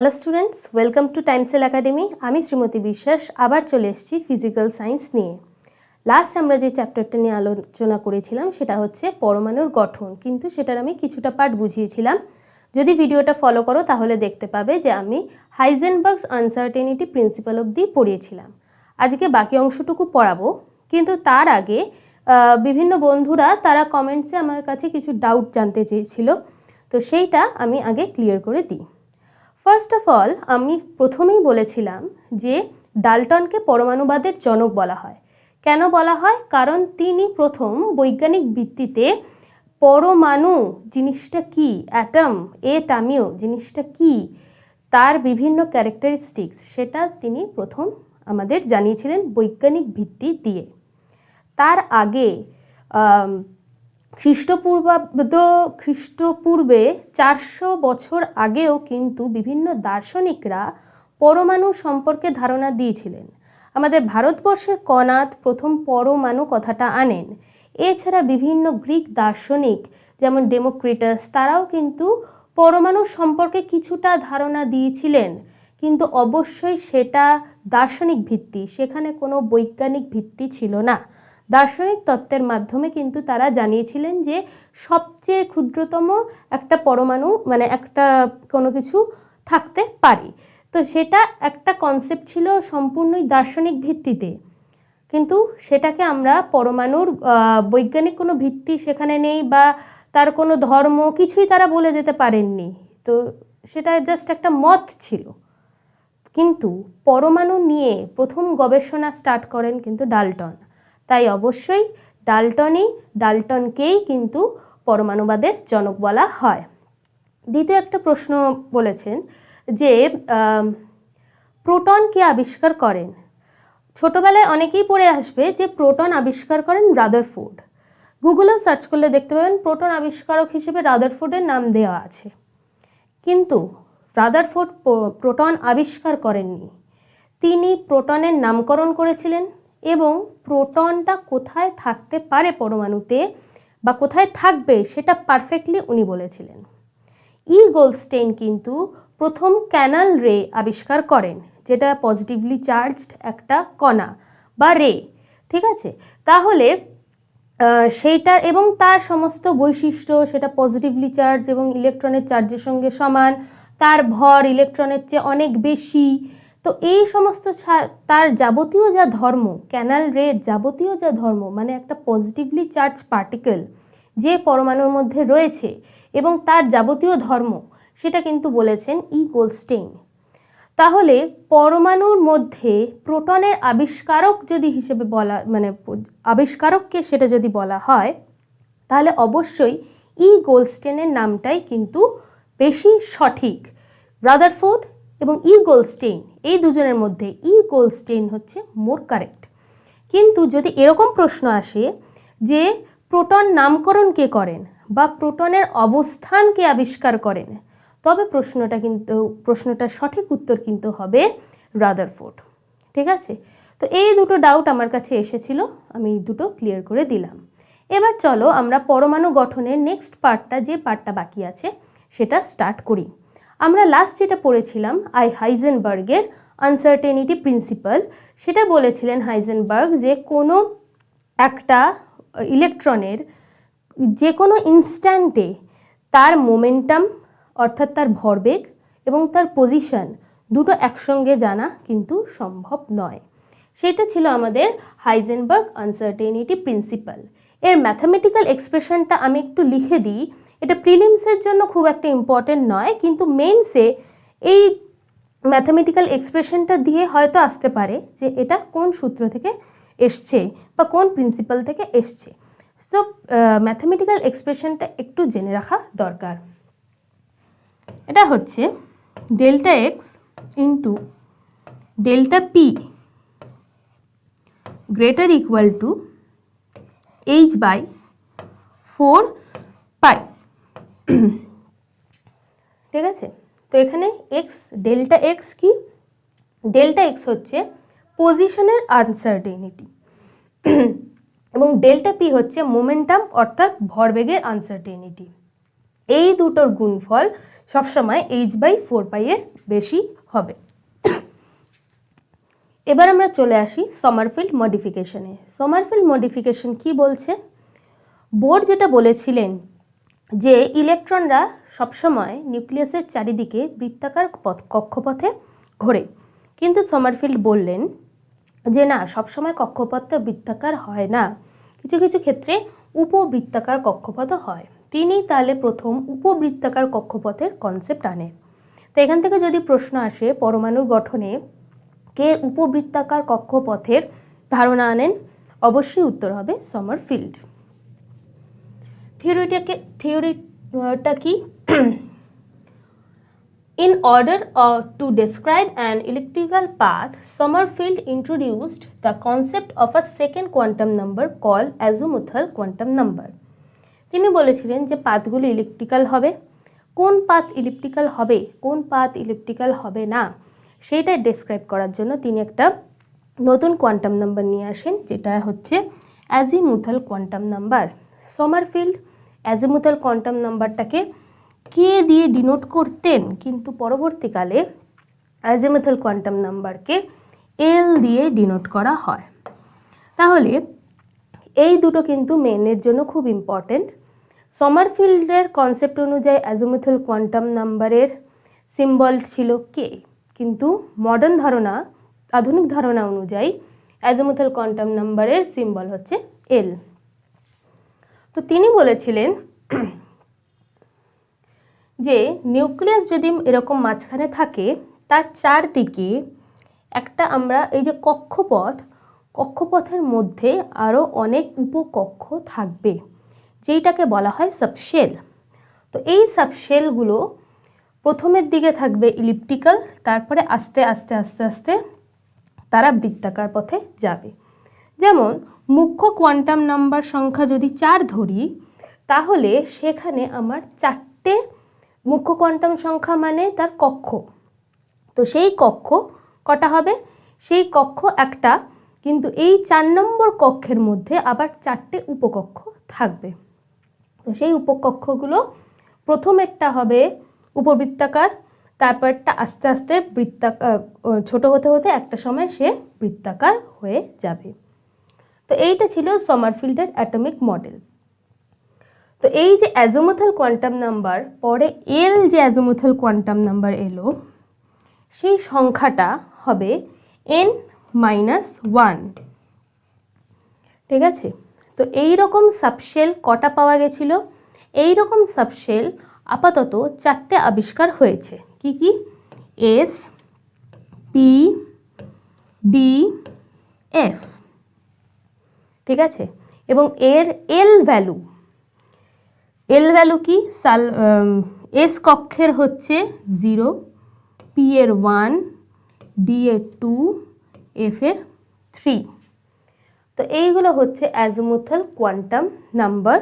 Hello students, welcome to Timesell Academy. আমি শ্রীমতী বিশ্বাস আবার চলে এসেছি ফিজিক্যাল সায়েন্স নিয়ে। লাস্ট আমরা যে চ্যাপ্টারটা নিয়ে আলোচনা করেছিলাম সেটা হচ্ছে পরমাণুর গঠন, কিন্তু সেটার আমি কিছুটা পার্ট বুঝিয়েছিলাম। যদি ভিডিওটা ফলো করো তাহলে দেখতে পাবে যে আমি হাইজেনবার্গস আনসার্টেনিটি প্রিন্সিপাল অবধি পড়িয়েছিলাম। আজকে বাকি অংশটুকু পড়াবো, কিন্তু তার আগে বিভিন্ন বন্ধুরা তারা কমেন্টসে আমার কাছে কিছু ডাউট জানতে চেয়েছিল, তো সেইটা আমি আগে ক্লিয়ার করে দিই। ফার্স্ট অফ অল, আমি প্রথমেই বলেছিলাম যে ডাল্টনকে পরমাণুবাদের জনক বলা হয়। কেন বলা হয়? কারণ তিনি প্রথম বৈজ্ঞানিক ভিত্তিতে পরমাণু জিনিসটা কি, অ্যাটম এটামিও জিনিসটা কি, তার বিভিন্ন ক্যারেক্টারিস্টিক্স সেটা তিনি প্রথম আমাদের জানিয়েছিলেন বৈজ্ঞানিক ভিত্তি দিয়ে। তার আগে খ্রিস্টপূর্বে 400 বছর আগেও কিন্তু বিভিন্ন দার্শনিকরা পরমাণু সম্পর্কে ধারণা দিয়েছিলেন। আমাদের ভারতবর্ষের কনাদ প্রথম পরমাণু কথাটা আনেন। এছাড়া বিভিন্ন গ্রিক দার্শনিক যেমন ডেমোক্রিটাস, তারাও কিন্তু পরমাণু সম্পর্কে কিছুটা ধারণা দিয়েছিলেন, কিন্তু অবশ্যই সেটা দার্শনিক ভিত্তি, সেখানে কোনো বৈজ্ঞানিক ভিত্তি ছিল না। দার্শনিক তত্ত্বের মাধ্যমে কিন্তু তারা জানিয়েছিলেন যে সবচেয়ে ক্ষুদ্রতম একটা পরমাণু মানে একটা কোনো কিছু থাকতে পারে। তো সেটা একটা কনসেপ্ট ছিল সম্পূর্ণই দার্শনিক ভিত্তিতে, কিন্তু সেটাকে আমরা পরমাণুর বৈজ্ঞানিক কোনো ভিত্তি সেখানে নেই বা তার কোনো ধর্ম কিছুই তারা বলে যেতে পারেননি। তো সেটা জাস্ট একটা মত ছিল। কিন্তু পরমাণু নিয়ে প্রথম গবেষণা স্টার্ট করেন কিন্তু ডাল্টন। তাই অবশ্যই ডাল্টনকেই কিন্তু পরমাণুবাদের জনক বলা হয়। দ্বিতীয় একটা প্রশ্ন বলেছেন যে প্রোটন কে আবিষ্কার করেন? ছোটবেলায় অনেকেই পড়ে আসবে যে প্রোটন আবিষ্কার করেন রাদারফোর্ড। গুগলেও সার্চ করলে দেখতে পাবেন প্রোটন আবিষ্কারক হিসেবে রাদারফোর্ডের নাম দেওয়া আছে, কিন্তু রাদারফোর্ড প্রোটন আবিষ্কার করেননি। তিনি প্রোটনের নামকরণ করেছিলেন এবং প্রোটনটা কোথায় থাকতে পারে পরমাণুতে বা কোথায় থাকবে সেটা পারফেক্টলি উনি বলেছিলেন। গোল্ডস্টেইন কিন্তু প্রথম ক্যানাল রে আবিষ্কার করেন, যেটা পজিটিভলি চার্জড একটা কণা বা রে, ঠিক আছে? তাহলে সেইটার এবং তার সমস্ত বৈশিষ্ট্য, সেটা পজিটিভলি চার্জ এবং ইলেকট্রনের চার্জের সঙ্গে সমান, তার ভর ইলেকট্রনের চেয়ে অনেক বেশি। তো এই সমস্ত তার যাবতীয় যা ধর্ম, ক্যানাল রের যাবতীয় যা ধর্ম, মানে একটা পজিটিভলি চার্জ পার্টিকেল যে পরমাণুর মধ্যে রয়েছে এবং তার যাবতীয় ধর্ম, সেটা কিন্তু বলেছেন গোল্ডস্টেইন। তাহলে পরমাণুর মধ্যে প্রোটনের আবিষ্কারক যদি হিসেবে বলা মানে আবিষ্কারককে সেটা যদি বলা হয়, তাহলে অবশ্যই গোল্ডস্টেইনের নামটাই কিন্তু বেশি সঠিক। রাদারফোর্ড এবং গোল্ডস্টেইন এই দুজনের মধ্যে গোল্ডস্টেইন হচ্ছে মোর কারেক্ট। কিন্তু যদি এরকম প্রশ্ন আসে যে প্রোটন নামকরণ কে করেন বা প্রোটনের অবস্থান কে আবিষ্কার করেন, তবে প্রশ্নটার সঠিক উত্তর কিন্তু হবে রাদারফোর্ড, ঠিক আছে? তো এই দুটো ডাউট আমার কাছে এসেছিল, আমি দুটো ক্লিয়ার করে দিলাম। এবার চলো আমরা পরমাণু গঠনের নেক্সট পার্টটা, যে পার্টটা বাকি আছে সেটা স্টার্ট করি। আমরা লাস্ট যেটা পড়েছিলাম হাইজেনবার্গের আনসার্টেনিটি প্রিন্সিপাল, সেটা বলেছিলেন হাইজেনবার্গ যে কোনো একটা ইলেকট্রনের যে কোনো ইনস্ট্যান্টে তার মোমেন্টাম অর্থাৎ তার ভরবেগ এবং তার পজিশন দুটো একসঙ্গে জানা কিন্তু সম্ভব নয়। সেটা ছিল আমাদের হাইজেনবার্গ আনসার্টেনিটি প্রিন্সিপাল। এর ম্যাথামেটিক্যাল এক্সপ্রেশনটা আমি একটু লিখে দিই। এটা প্রিলিমসের জন্য খুব একটা ইম্পর্টেন্ট নয়, কিন্তু মেইনসে এই ম্যাথামেটিক্যাল এক্সপ্রেশনটা দিয়ে হয়তো আসতে পারে যে এটা কোন সূত্র থেকে এসছে বা কোন প্রিন্সিপাল থেকে এসছে। সো ম্যাথামেটিক্যাল এক্সপ্রেশনটা একটু জেনে রাখা দরকার। এটা হচ্ছে delta x into delta P greater equal to h/4 পাই, ঠিক আছে? তো এখানে ডেল্টা এক্স কি? ডেল্টা এক্স হচ্ছে পজিশনের আনসার্টেনিটি এবং ডেল্টা পি হচ্ছে মোমেন্টাম অর্থাৎ ভরবেগের আনসার্টেনিটি। এই দুটোর গুণফল সবসময় h/4π এর বেশি হবে। এবার আমরা চলে আসি সমারফিল্ড মডিফিকেশনে। সমারফিল্ড মডিফিকেশন কি বলছে? বোর যেটা বলেছিলেন যে ইলেকট্রনরা সবসময় নিউক্লিয়াসের চারিদিকে বৃত্তাকার কক্ষপথে ঘোরে, কিন্তু সমারফিল্ড বললেন যে না, সবসময় কক্ষপথটা বৃত্তাকার হয় না, কিছু কিছু ক্ষেত্রে উপবৃত্তাকার কক্ষপথও হয়। তিনি তাহলে প্রথম উপবৃত্তাকার কক্ষপথের কনসেপ্ট আনেন। তো এখান থেকে যদি প্রশ্ন আসে পরমাণুর গঠনে কে উপবৃত্তাকার কক্ষপথের ধারণা আনেন, অবশ্যই উত্তর হবে সমারফিল্ড। থিওরিটা কি? In order to describe an elliptical path, Sommerfeld introduced the concept of a second quantum number called azimuthal quantum number. তিনি বলেছিলেন যে পাথগুলো ইলিপ্টিক্যাল হবে। কোন পাথ ইলিপ্টিক্যাল হবে, কোন পাথ ইলিপ্টিক্যাল হবে না, সেইটা ডেসক্রাইব করার জন্য তিনি একটা নতুন কোয়ান্টাম নাম্বার নিয়ে আসেন, যেটা হচ্ছে azimuthal quantum number. Sommerfeld azimuthal quantum নাম্বারটাকে কে দিয়ে ডিনোট করতেন, কিন্তু পরবর্তীকালে অ্যাজিমুথাল কোয়ান্টাম নাম্বারকে এল দিয়ে ডিনোট করা হয়। তাহলে এই দুটো কিন্তু মেনের জন্য খুব ইম্পর্টেন্ট। সমারফিল্ডের কনসেপ্ট অনুযায়ী অ্যাজিমুথাল কোয়ান্টাম নাম্বারের সিম্বল ছিল কে, কিন্তু মডার্ন ধারণা, আধুনিক ধারণা অনুযায়ী অ্যাজিমুথাল কোয়ান্টাম নাম্বারের সিম্বল হচ্ছে এল। তো তিনি বলেছিলেন যে নিউক্লিয়াস যদি এরকম মাঝখানে থাকে, তার চারদিকে একটা আমরা এই যে কক্ষপথের মধ্যে আরও অনেক উপকক্ষ থাকবে, যেইটাকে বলা হয় সাবশেল। তো এই সাবশেলগুলো প্রথমের দিকে থাকবে ইলিপ্টিক্যাল, তারপরে আস্তে আস্তে আস্তে আস্তে তারা বৃত্তাকার পথে যাবে। যেমন মুখ্য কোয়ান্টাম নাম্বার সংখ্যা যদি 4 ধরি, তাহলে সেখানে আমার 4টে মুখ্য কোয়ান্টাম সংখ্যা মানে তার কক্ষ। তো সেই কক্ষ কটা হবে? সেই কক্ষ একটা, কিন্তু এই 4 নম্বর কক্ষের মধ্যে আবার 4টে উপকক্ষ থাকবে। তো সেই উপকক্ষগুলো প্রথমেরটা হবে উপবৃত্তাকার, তারপরটা আস্তে আস্তে ছোট হতে হতে একটা সময় সে বৃত্তাকার হয়ে যাবে। তো এইটা ছিল সমারফিল্ডের অ্যাটমিক মডেল। তো এই যে অ্যাজিমুথাল কোয়ান্টাম নাম্বার, পরে এল যে অ্যাজিমুথাল কোয়ান্টাম নাম্বার এলো, সেই সংখ্যাটা হবে n-1। ঠিক আছে? তো এই রকম সাবশেল কটা পাওয়া গেছিল? এই রকম সাবশেল আপাতত 4টে আবিষ্কার হয়েছে। কি কি? S, P, D, F। ঠিক আছে? এবং এর এল ভ্যালু কি? এস কক্ষের হচ্ছে 0, পি এর 1, ডি এর 2, এফ এর 3। তো এইগুলো হচ্ছে অ্যাজিমুথাল কোয়ান্টাম নাম্বার,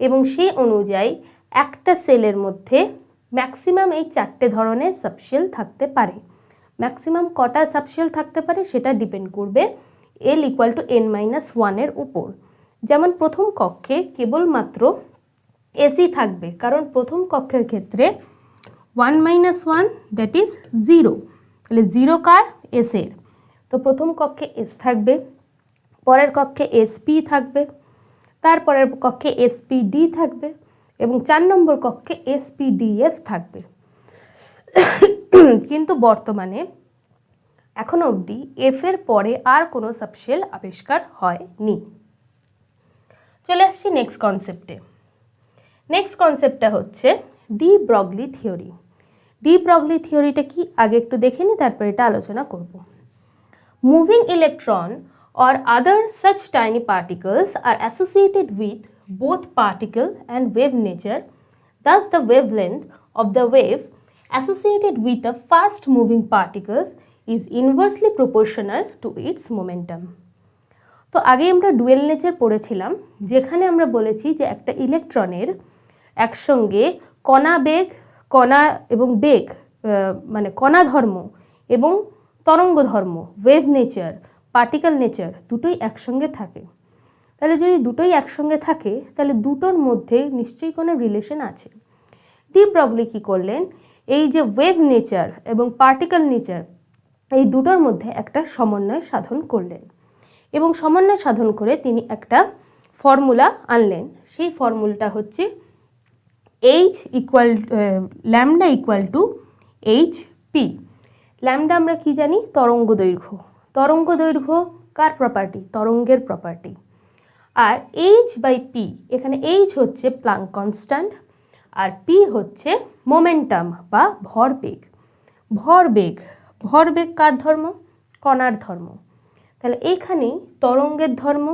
এবং সেই অনুযায়ী একটা সেলের মধ্যে ম্যাক্সিমাম এই 4টে ধরনের সাবশেল থাকতে পারে। ম্যাক্সিমাম কটা সাবশেল থাকতে পারে সেটা ডিপেন্ড করবে L = n-1 এর উপর। যেমন প্রথম কক্ষে কেবলমাত্র এসি থাকবে, কারণ প্রথম কক্ষের ক্ষেত্রে 1-1 দ্যাট ইজ 0। তাহলে 0 কার? এস এর। তো প্রথম কক্ষে এস থাকবে, পরের কক্ষে এসপি থাকবে, তারপরের কক্ষে এসপিডি থাকবে, এবং 4 নম্বর কক্ষে এসপিডিএফ থাকবে। কিন্তু বর্তমানে এখনো অবধি এফ এর পরে আর কোনো সাবশেল আবিষ্কার হয়নি। চলে আসছি নেক্সট কনসেপ্টে। নেক্সট কনসেপ্টটা হচ্ছে de Broglie theory. De Broglie থিওরিটা কি আগে একটু দেখে নিই, তারপর এটা আলোচনা করব। Moving electron or other such tiny particles are associated with both particle and wave nature. Thus, the wavelength of the wave associated with the fast moving particles is inversely proportional to its momentum. তো আগে আমরা dual nature পড়েছিলাম, যেখানে আমরা বলেছি যে একটা ইলেকট্রনের একসঙ্গে কণা এবং বেগ মানে কণা ধর্ম এবং তরঙ্গ ধর্ম, ওয়েভ নেচার, পার্টিকেল নেচার দুটোই একসঙ্গে থাকে। তাহলে যদি দুটোই একসঙ্গে থাকে, তাহলে দুটোর মধ্যে নিশ্চয়ই কোনো রিলেশন আছে। ডি ব্রগলি কী করলেন, এই যে ওয়েভ নেচার এবং পার্টিকেল নেচার এই দুটোর মধ্যে একটা সমন্বয় সাধন করলেন এবং সমন্বয় সাধন করে তিনি একটা ফর্মুলা আনলেন। সেই ফর্মুলাটা হচ্ছে lambda equal to H P. Lambda আমরা কি জানি, তরঙ্গ দৈর্ঘ্য। তরঙ্গ দৈর্ঘ্য কার প্রপার্টি, তরঙ্গের প্রপার্টি। আর এইচ বাই পি, এখানে এইচ হচ্ছে প্লাঙ্ক কনস্ট্যান্ট আর পি হচ্ছে মোমেন্টাম বা ভরবেগ। ভরবেগ কার ধর্ম, কণার ধর্ম। তাহলে এইখানেই তরঙ্গের ধর্ম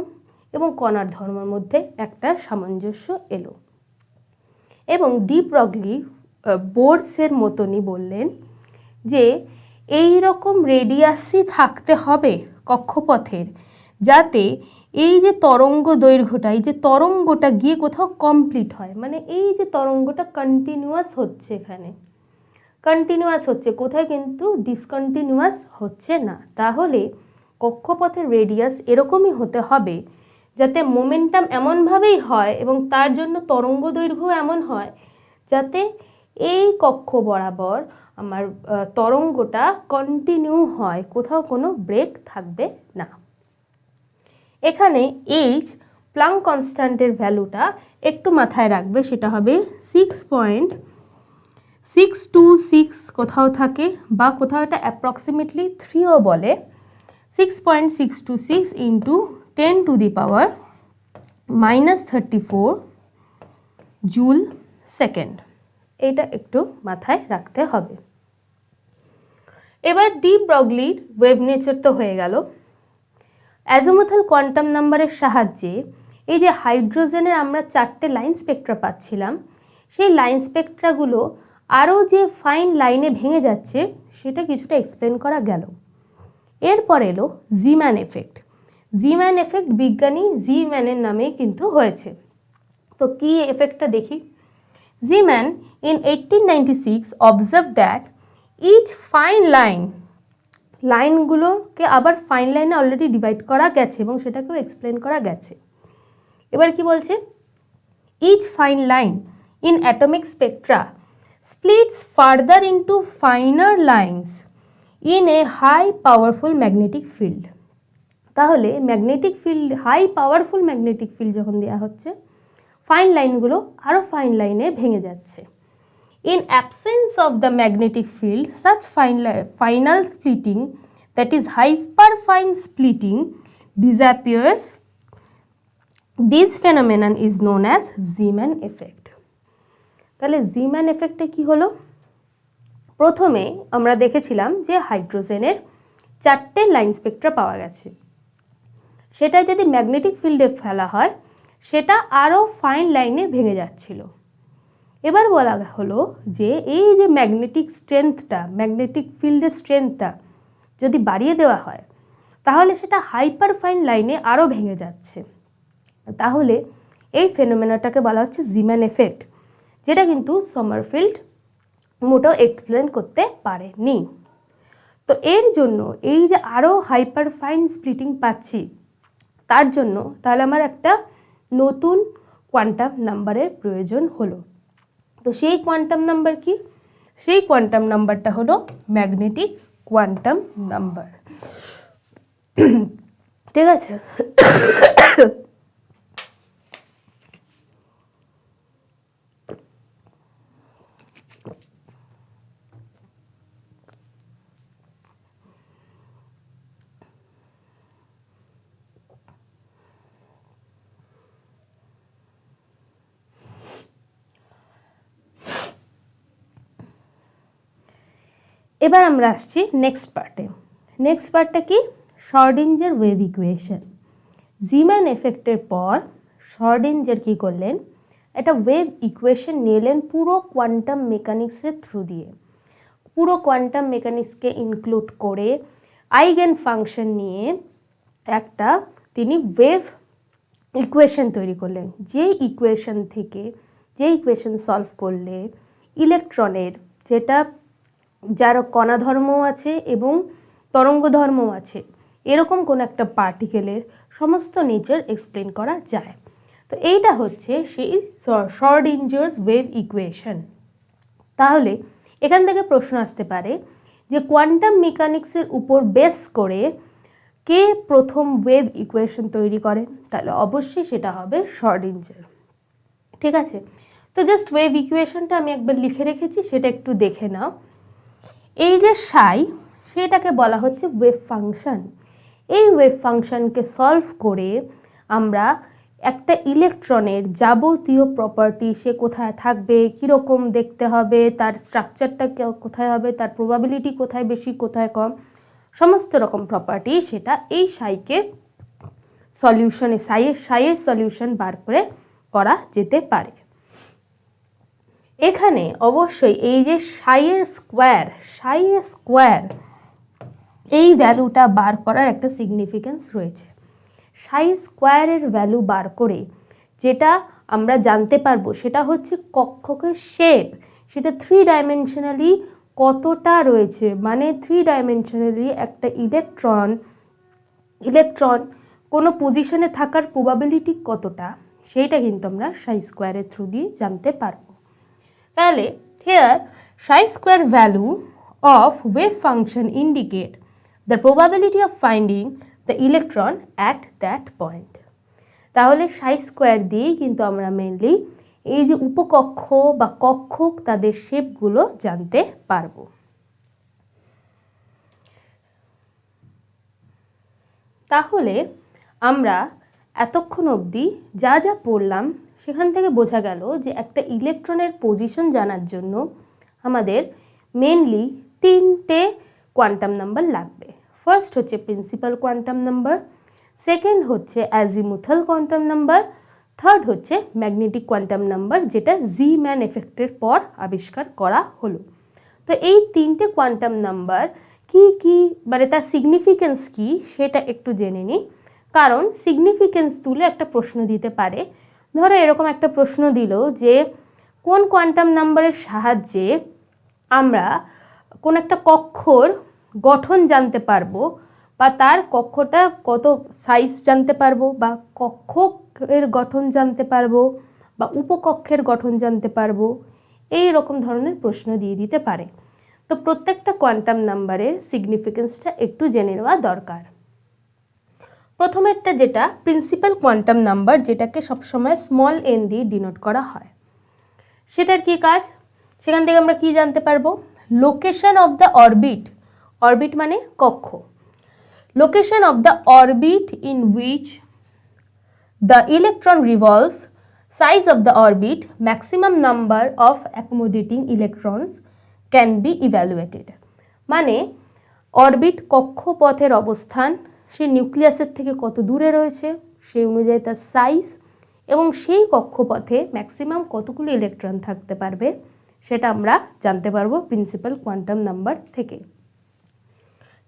এবং কণার ধর্মের মধ্যে একটা সামঞ্জস্য এলো। এবং ডি ব্রগলি বোরসের মতনই বললেন যে এই রকম রেডিয়াসই থাকতে হবে কক্ষপথের, যাতে এই যে তরঙ্গ দৈর্ঘ্যটা, এই যে তরঙ্গটা গিয়ে কোথাও কমপ্লিট হয়, মানে এই যে তরঙ্গটা কন্টিনিউয়াস হচ্ছে, এখানে কন্টিনিউয়াস হচ্ছে, কোথায় কিন্তু ডিসকন্টিনিউয়াস হচ্ছে না। তাহলে কক্ষপথের রেডিয়াস এরকমই হতে হবে যাতে মোমেন্টাম এমনভাবেই হয় এবং তার জন্য তরঙ্গ দৈর্ঘ্য এমন হয় যাতে এই কক্ষ বরাবর আমার তরঙ্গটা কন্টিনিউ হয়, কোথাও কোনো ব্রেক থাকবে না। এখানে এইচ প্লাঙ্ক কনস্ট্যান্টের ভ্যালুটা একটু মাথায় রাখবে, সেটা হবে 6.626 কোথাও থাকে, বা কোথাও এটা অ্যাপ্রক্সিমেটলি 3ও বলে। 6.626 ইন্টু 10⁻⁻34 জুল সেকেন্ড, এটা একটু মাথায় রাখতে হবে। এবার ডি ব্রগলির ওয়েভ নেচার তো হয়ে গেল। অ্যাজিমুথাল কোয়ান্টাম নাম্বারের সাহায্যে এই যে হাইড্রোজেনের আমরা 4টে লাইন স্পেকট্রা পাচ্ছিলাম, সেই লাইন স্পেকট্রাগুলো আরও যে ফাইন লাইনে ভেঙে যাচ্ছে সেটা কিছুটা এক্সপ্লেন করা গেল। এরপর এলো জিম্যান এফেক্ট। জিম্যান এফেক্ট বিজ্ঞানী জি ম্যানের নামেই কিন্তু হয়েছে। তো কি এফেক্টটা দেখি। জিম্যান in 1896 observed that each fine line, লাইনগুলোকে আবার ফাইন লাইনে অলরেডি ডিভাইড করা গেছে এবং সেটাকেও এক্সপ্লেন করা গেছে। এবার কি বলছে, each fine line in atomic spectra splits further into finer lines in a high powerful magnetic field। তাহলে magnetic field, high powerful magnetic field যখন দেওয়া হচ্ছে, ফাইন লাইনগুলো আরও ফাইন লাইনে ভেঙে যাচ্ছে। In absence of the magnetic field, such final splitting, that is hyperfine splitting, disappears. This phenomenon is known as Zeeman effect. তাহলে জিম্যান এফেক্টে কি হলো, প্রথমে আমরা দেখেছিলাম যে হাইড্রোজেনের 4টে লাইন স্পেকট্রা পাওয়া গেছে, সেটা যদি ম্যাগনেটিক ফিল্ডে ফেলা হয় সেটা আরও ফাইন লাইনে ভেঙে যাচ্ছিল। এবার বলা হলো যে এই যে ম্যাগনেটিক স্ট্রেংথটা, ম্যাগনেটিক ফিল্ডের স্ট্রেংথটা যদি বাড়িয়ে দেওয়া হয় তাহলে সেটা হাইপার ফাইন লাইনে আরও ভেঙে যাচ্ছে। তাহলে এই ফেনোমেনাটাকে বলা হচ্ছে জিম্যান এফেক্ট, যেটা কিন্তু সমারফিল্ড মোটেও এক্সপ্লেন করতে পারেনি। তো এর জন্য এই যে আরও হাইপার ফাইন স্প্লিটিং পাচ্ছি, তার জন্য তাহলে আমার একটা নতুন কোয়ান্টাম নাম্বারের প্রয়োজন হলো। তো সেই কোয়ান্টাম নাম্বার কি, সেই কোয়ান্টাম নাম্বারটা হলো ম্যাগনেটিক কোয়ান্টাম নাম্বার। ঠিক আছে। এবার আমরা আসছি নেক্সট পার্টে কি, শর্ডিঞ্জার ওয়েভ ইকুয়েশন। জিম্যান এফেক্টের পর শর্ডিঞ্জার কি করলেন, একটা ওয়েভ ইকুয়েশন নিলেন পুরো কোয়ান্টাম মেকানিক্সের থ্রু দিয়ে, পুরো কোয়ান্টাম মেকানিক্সকে ইনক্লুড করে আইগেন ফাংশন নিয়ে একটা তিনি ওয়েভ ইকুয়েশন তৈরি করলেন। যে ইকুয়েশন সলভ করলে ইলেকট্রনের, যেটা যার কণা ধর্মও আছে এবং তরঙ্গ ধর্মও আছে, এরকম কোন একটা পার্টিকেলের সমস্ত নেচার এক্সপ্লেন করা যায়। তো এইটা হচ্ছে সেই শর্ডিঞ্জারস ওয়েভ ইকুয়েশন। তাহলে এখান থেকে প্রশ্ন আসতে পারে যে কোয়ান্টাম মেকানিক্সের উপর বেস করে কে প্রথম ওয়েভ ইকুয়েশন তৈরি করে? তাহলে অবশ্যই সেটা হবে শ্রোডিঞ্জার। ঠিক আছে, তো জাস্ট ওয়েভ ইকুয়েশনটা আমি একবার লিখে রেখেছি, সেটা একটু দেখে নাও। এই যে সাই, সেটাকে বলা হচ্ছে ওয়েভ ফাংশন। এই ওয়েভ ফাংশনকে সলভ করে আমরা একটা ইলেকট্রনের যাবতীয় প্রপার্টি, সে কোথায় থাকবে, কীরকম দেখতে হবে, তার স্ট্রাকচারটা কোথায় হবে, তার প্রবাবিলিটি কোথায় বেশি কোথায় কম, সমস্ত রকম প্রপার্টি সেটা এই সাইকে সলিউশনে সাইয়ের সলিউশন বার করে করা যেতে পারে। এখানে অবশ্যই এই যে সাইয়ের স্কোয়ার এই ভ্যালুটা বার করার একটা সিগনিফিকেন্স রয়েছে। সাই স্কোয়ারের ভ্যালু বার করে যেটা আমরা জানতে পারবো সেটা হচ্ছে কক্ষকের শেপ, সেটা 3 ডাইমেনশনালি কতটা রয়েছে, মানে 3 ডাইমেনশনালি একটা ইলেকট্রন কোনো পজিশনে থাকার প্রবাবিলিটি কতটা, সেইটা কিন্তু আমরা সাই স্কোয়ারের থ্রু দিয়ে জানতে পারবো। তাহলে here psi square value of wave function indicate the probability of finding the electron at that point. তাহলে psi square দিয়েই কিন্তু আমরা মেইনলি এই যে উপকক্ষ বা কক্ষক তাদের শেপগুলো জানতে পারবো। তাহলে আমরা এতক্ষণ অবধি যা যা পড়লাম সেখান থেকে বোঝা গেল যে একটা ইলেকট্রনের পজিশন জানার জন্য আমাদের মেনলি 3টে কোয়ান্টাম নাম্বার লাগবে। ফার্স্ট হচ্ছে প্রিন্সিপাল কোয়ান্টাম নাম্বার, সেকেন্ড হচ্ছে অ্যাজিমুথাল কোয়ান্টাম নাম্বার, থার্ড হচ্ছে ম্যাগনেটিক কোয়ান্টাম নাম্বার, যেটা জি ম্যান এফেক্টের পর আবিষ্কার করা হলো। তো এই 3টে কোয়ান্টাম নাম্বার কি মানে তার সিগনিফিকেন্স কি সেটা একটু জেনে নিই, কারণ সিগনিফিকেন্স তুলে একটা প্রশ্ন দিতে পারে। ধরো এরকম একটা প্রশ্ন দিল যে কোন কোয়ান্টাম নাম্বারের সাহায্যে আমরা কোন একটা কক্ষর গঠন জানতে পারবো, বা তার কক্ষটা কত সাইজ জানতে পারবো, বা কক্ষের গঠন জানতে পারবো, বা উপকক্ষের গঠন জানতে পারবো, এই রকম ধরনের প্রশ্ন দিয়ে দিতে পারে। তো প্রত্যেকটা কোয়ান্টাম নাম্বারের সিগনিফিকেন্সটা একটু জেনে নেওয়া দরকার। প্রথমেরটা যেটা প্রিন্সিপাল কোয়ান্টাম নাম্বার, যেটাকে সবসময় স্মল এন দিয়ে ডিনোট করা হয়, সেটার কি কাজ? সেখান থেকে আমরা কি জানতে পারবো? Location of the orbit, orbit মানে কক্ষ, location of the orbit in which the electron revolves, size of the orbit, maximum number of accommodating electrons can be evaluated. মানে অরবিট কক্ষপথের অবস্থান, সে নিউক্লিয়াসের থেকে কত দূরে রয়েছে সেই অনুযায়ী তার সাইজ, এবং সেই কক্ষপথে ম্যাক্সিমাম কতগুলো ইলেকট্রন থাকতে পারবে সেটা আমরা জানতে পারবো প্রিন্সিপাল কোয়ান্টাম নাম্বার থেকে।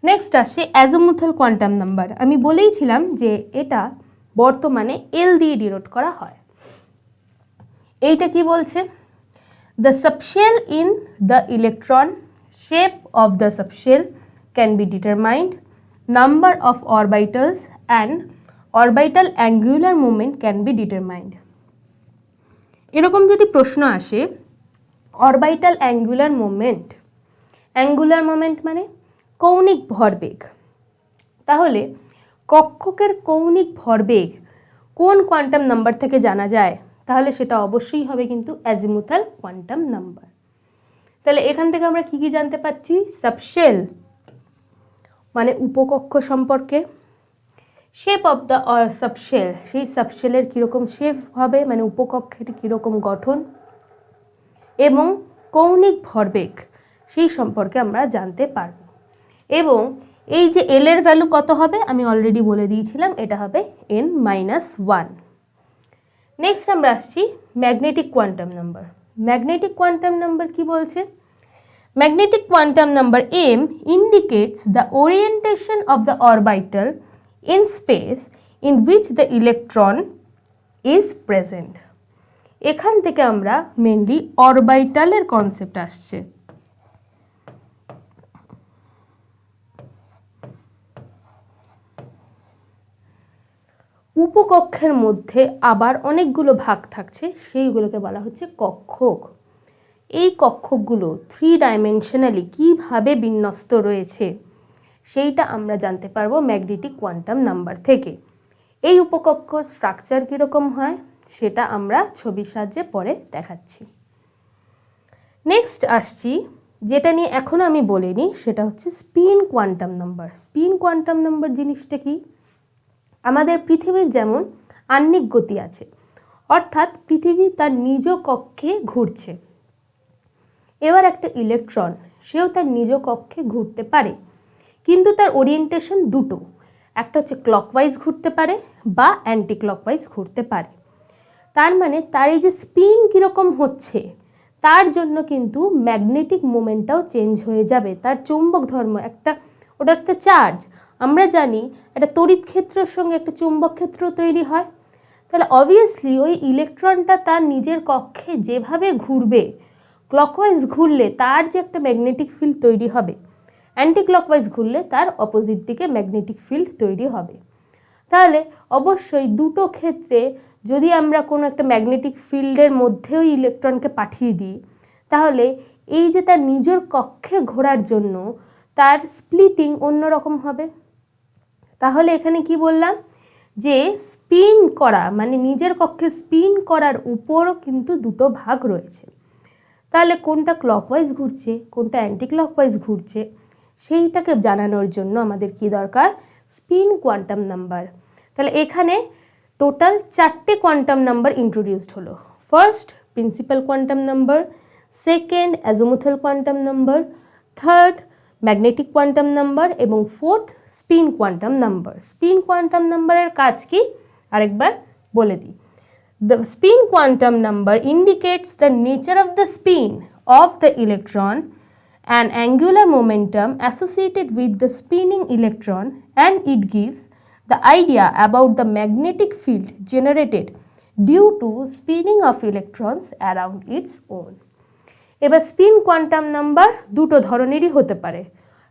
নেক্সট আসছে অ্যাজিমুথাল কোয়ান্টাম নাম্বার। আমি বলেইছিলাম যে এটা বর্তমানে এল দিয়ে ডিনোট করা হয়। এইটা কি বলছে? The subshell in the electron, shape of the subshell can be determined, number of orbitals and orbital angular movement can be determined. এরকম যদি প্রশ্ন আসে অরবিটাল অ্যাঙ্গুলার মুভমেন্ট মানে কৌণিক ভরবেগ, তাহলে কক্ষকের কৌণিক ভরবেগ কোন কোয়ান্টাম নাম্বার থেকে জানা যায়? তাহলে সেটা অবশ্যই হবে কিন্তু অ্যাজিমুথাল কোয়ান্টাম নাম্বার। তাহলে এখান থেকে আমরা কি জানতে পাচ্ছি? সাবশেল মানে উপকক্ষ সম্পর্কে, শেপ অফ দ্য সাবশেল, সেই সাবশেলের কীরকম শেপ হবে মানে উপকক্ষের কীরকম গঠন, এবং কৌণিক ভরবেগ সেই সম্পর্কে আমরা জানতে পারব। এবং এই যে এল এর ভ্যালু কত হবে আমি অলরেডি বলে দিয়েছিলাম, এটা হবে n-1। নেক্সট আমরা আসছি magnetic quantum number. Magnetic quantum number কি বলছে? Magnetic quantum number m indicates the orientation of the orbital in space in which the electron is present. এখান থেকে আমরা মেইনলি অরবিটালের কনসেপ্ট আসছে। উপকক্ষের মধ্যে আবার অনেকগুলো ভাগ থাকছে, সেইগুলোকে বলা হচ্ছে কক্ষক। এই কক্ষগুলো 3 ডাইমেনশনালি কীভাবে বিন্যস্ত রয়েছে সেইটা আমরা জানতে পারবো ম্যাগনেটিক কোয়ান্টাম নাম্বার থেকে। এই উপকক্ষ স্ট্রাকচার কীরকম হয় সেটা আমরা ছবির সাহায্যে পরে দেখাচ্ছি। নেক্সট আসছি, যেটা নিয়ে এখনও আমি বলিনি, সেটা হচ্ছে spin quantum number. Spin quantum number জিনিসটা কি? আমাদের পৃথিবীর যেমন আহ্নিক গতি আছে, অর্থাৎ পৃথিবী তার নিজ কক্ষে ঘুরছে। এবার একটা ইলেকট্রন, সেও তার নিজ কক্ষে ঘুরতে পারে, কিন্তু তার ওরিয়েন্টেশন দুটো, একটা হচ্ছে ক্লকওয়াইজ ঘুরতে পারে বা অ্যান্টি ক্লকওয়াইজ ঘুরতে পারে। তার মানে তার এই যে স্পিন কীরকম হচ্ছে তার জন্য কিন্তু ম্যাগনেটিক মোমেন্টটাও চেঞ্জ হয়ে যাবে। তার চৌম্বক ধর্ম ওটা একটা চার্জ। আমরা জানি একটা তড়িৎ ক্ষেত্রের সঙ্গে একটা চুম্বক ক্ষেত্র তৈরি হয়। তাহলে অবভিয়াসলি ওই ইলেকট্রনটা তার নিজের কক্ষে যেভাবে ঘুরবে, ক্লকওয়াইজ ঘুরলে তার যে একটা ম্যাগনেটিক ফিল্ড তৈরি হবে, অ্যান্টি ক্লকওয়াইজ ঘুরলে তার অপোজিট দিকে ম্যাগনেটিক ফিল্ড তৈরি হবে। তাহলে অবশ্যই দুটো ক্ষেত্রে যদি আমরা কোনো একটা ম্যাগনেটিক ফিল্ডের মধ্যেও ইলেকট্রনকে পাঠিয়ে দিই, তাহলে এই যে তার নিজের কক্ষে ঘোরার জন্য তার স্প্লিটিং অন্যরকম হবে। তাহলে এখানে কি বললাম, যে স্পিন করা মানে নিজের কক্ষে স্পিন করার উপরও কিন্তু দুটো ভাগ রয়েছে। তাহলে কোনটা ক্লকওয়াইজ ঘুরছে কোনটা অ্যান্টি ক্লকওয়াইজ ঘুরছে সেইটাকে জানানোর জন্য আমাদের কি দরকার? Spin quantum number. তাহলে এখানে টোটাল 4টে কোয়ান্টাম নাম্বার ইন্ট্রোডিউসড হলো। First principal quantum number, second azimuthal quantum number, third magnetic quantum number এবং fourth spin quantum number. Spin quantum নাম্বারের কাজ কি আরেকবার বলে দিই। The spin quantum number indicates the nature of the spin of the electron and angular momentum associated with the spinning electron, and it gives the idea about the magnetic field generated due to spinning of electrons around its own. এবার spin quantum number দুটো ধরনেরই হতে পারে।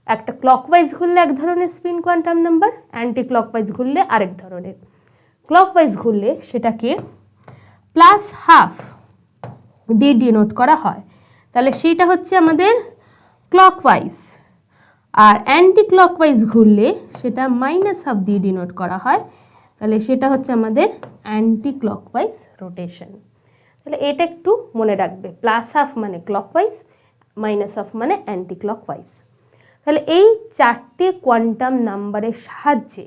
একটা clockwise ঘুরলে এক ধরনের spin quantum number, anti clockwise ঘুরলে আরেক ধরনের। ক্লকওয়াইজ ঘুরলে সেটাকে +½ দিয়ে ডিনোট করা হয়, তাহলে সেইটা হচ্ছে আমাদের ক্লকওয়াইজ। আর অ্যান্টি ক্লকওয়াইজ ঘুরলে সেটা -½ দিয়ে ডিনোট করা হয়, তাহলে সেটা হচ্ছে আমাদের অ্যান্টি ক্লকওয়াইজ রোটেশন। তাহলে এটা একটু মনে রাখবে, +½ মানে ক্লকওয়াইজ, -½ মানে অ্যান্টি ক্লকওয়াইজ। তাহলে এই 4টে কোয়ান্টাম নাম্বারের সাহায্যে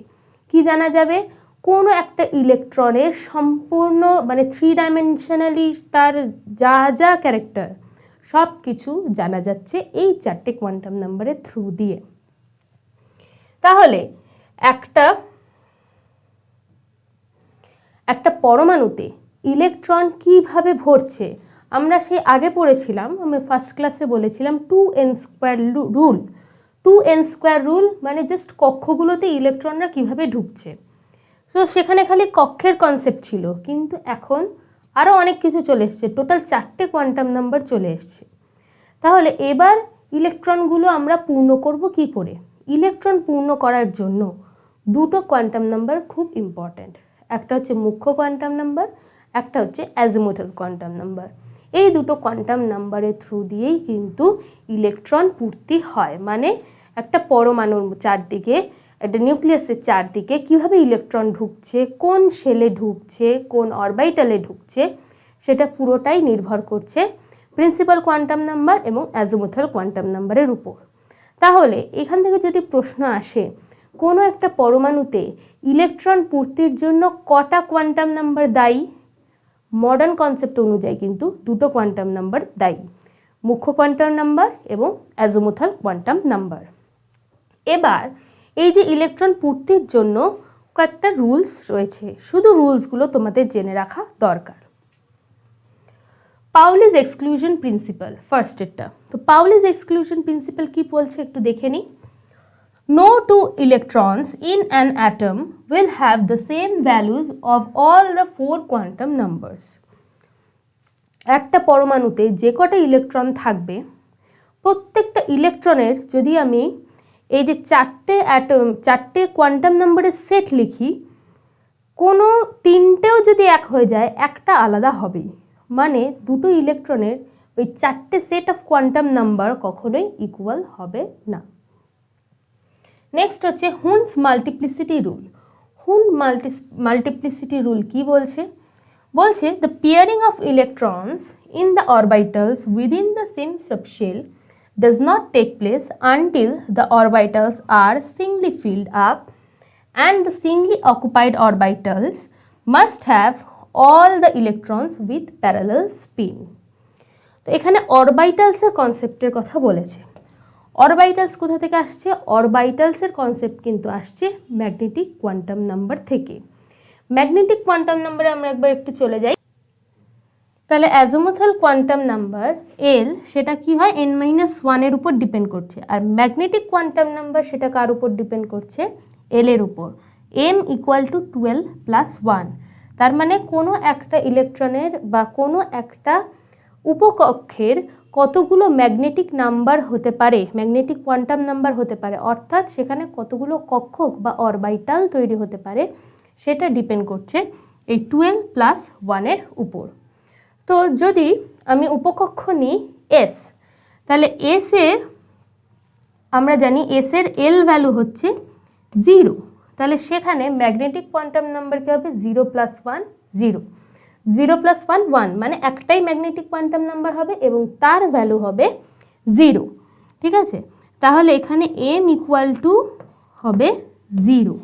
কি জানা যাবে? কোনো একটা ইলেকট্রনের সম্পূর্ণ মানে 3 ডাইমেনশনালি তার যা যা ক্যারেক্টার সব কিছু জানা যাচ্ছে এই 4টে কোয়ান্টাম নাম্বারের থ্রু দিয়ে। তাহলে একটা পরমাণুতে ইলেকট্রন কিভাবে ভরছে আমরা সেই আগে পড়েছিলাম, আমি ফার্স্ট ক্লাসে বলেছিলাম 2n² রুল। 2n² রুল মানে জাস্ট কক্ষগুলোতে ইলেকট্রনরা কিভাবে ঢুকছে। তো সেখানে খালি কক্ষের কনসেপ্ট ছিল, কিন্তু এখন আরও অনেক কিছু চলে এসছে, টোটাল 4টে কোয়ান্টাম নাম্বার চলে এসছে। তাহলে এবার ইলেকট্রনগুলো আমরা পূর্ণ করব কি করে? ইলেকট্রন পূর্ণ করার জন্য দুটো কোয়ান্টাম নাম্বার খুব ইম্পর্ট্যান্ট, একটা হচ্ছে মুখ্য কোয়ান্টাম নাম্বার, একটা হচ্ছে অ্যাজিমুথাল কোয়ান্টাম নাম্বার। এই দুটো কোয়ান্টাম নাম্বারের থ্রু দিয়েই কিন্তু ইলেকট্রন পূর্তি হয়। মানে একটা পরমাণুর চারদিকে, একটা নিউক্লিয়াসের চারদিকে কিভাবে ইলেকট্রন ঢুকছে, কোন শেলে ঢুকছে, কোন অরবিটালে ঢুকছে, সেটা পুরোটাই নির্ভর করছে প্রিন্সিপাল কোয়ান্টাম নাম্বার এবং অ্যাজিমুথাল কোয়ান্টাম নাম্বারের উপর। তাহলে এখান থেকে যদি প্রশ্ন আসে কোনো একটা পরমাণুতে ইলেকট্রন পূর্তির জন্য কটা কোয়ান্টাম নাম্বার দায়ী, মডার্ন কনসেপ্ট অনুযায়ী কিন্তু দুটো কোয়ান্টাম নাম্বার দায়ী, মুখ্য কোয়ান্টাম নাম্বার এবং অ্যাজিমুথাল কোয়ান্টাম নাম্বার। এবার এই যে ইলেকট্রন পূর্তির জন্য কয়েকটা রুলস রয়েছে, শুধু রুলসগুলো তোমাদের জেনে রাখা দরকার। পাউলিস এক্সক্লুশন প্রিন্সিপাল ফার্স্টেরটা। তো পাউলিস এক্সক্লুশন প্রিন্সিপাল কি বলছে একটু দেখে নিই। No two electrons in an atom will have the same values of all the 4 quantum numbers. একটা পরমাণুতে যে কটা ইলেকট্রন থাকবে প্রত্যেকটা ইলেকট্রনের যদি আমি এই যে 4টে কোয়ান্টাম নাম্বারের সেট লিখি, কোনো 3টেও যদি এক হয়ে যায় একটা আলাদা হবেই। মানে দুটো ইলেকট্রনের ওই 4টে সেট অফ কোয়ান্টাম নাম্বার কখনোই ইকুয়াল হবে না। নেক্সট হচ্ছে হুনস মাল্টিপ্লিসিটি রুল। হুন মাল্টিপ্লিসিটি রুল কি বলছে? বলছে the pairing of electrons in the orbitals within the same subshell does not take place until the orbitals are singly filled up, and the singly occupied orbitals must have all the electrons with parallel spin. তো এখানে অরবাইটালসের কনসেপ্টের কথা বলেছে। অরবাইটালস কোথা থেকে আসছে? অরবাইটালসের concept কিন্তু আসছে magnetic quantum number থেকে। ম্যাগনেটিক কোয়ান্টাম নাম্বারে আমরা একবার একটু চলে যাই। তাহলে অ্যাজিমুথাল কোয়ান্টাম নাম্বার এল সেটা কি হয়? n-1 এর উপর ডিপেন্ড করছে, আর ম্যাগনেটিক কোয়ান্টাম নাম্বার সেটা কার উপর ডিপেন্ড করছে? এল এর উপর। m = 12 + 1। তার মানে কোনো একটা ইলেকট্রনের বা কোনো একটা উপকক্ষের কতগুলো ম্যাগনেটিক নাম্বার হতে পারে, ম্যাগনেটিক কোয়ান্টাম নাম্বার হতে পারে, অর্থাৎ সেখানে কতগুলো কক্ষক বা অরবাইটাল তৈরি হতে পারে সেটা ডিপেন্ড করছে এই 12 + 1 এর উপর। তো যদি আমি উপকক্ষ নিই এস, তাহলে এস এর আমরা জানি এস এর এল ভ্যালু হচ্ছে 0, তাহলে সেখানে ম্যাগনেটিক কোয়ান্টাম নাম্বার কী হবে? 0 + 1 0, 0 + 1 1, মানে একটাই ম্যাগনেটিক কোয়ান্টাম নাম্বার হবে এবং তার ভ্যালু হবে 0। ঠিক আছে, তাহলে এখানে m = হবে 0।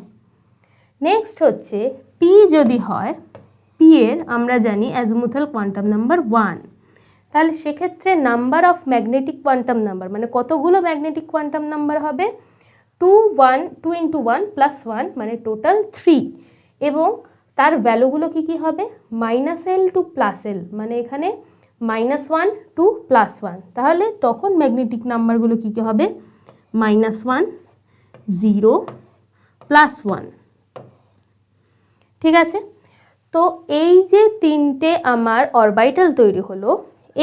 নেক্সট হচ্ছে পি যদি হয়, পি এর আমরা জানি অ্যাজিমুথাল কোয়ান্টাম নাম্বার 1, তাহলে সেক্ষেত্রে number of magnetic quantum number মানে কতগুলো ম্যাগনেটিক কোয়ান্টাম নাম্বার হবে? 2 × 1 + 1 মানে টোটাল 3, এবং তার ভ্যালুগুলো কি হবে? -l to +l, মানে এখানে -1 to +1, তাহলে তখন ম্যাগনেটিক নাম্বারগুলো কী হবে? -1 0 +1। ঠিক আছে, তো এই যে তিনটে আমার অরবিটাল তৈরি হলো,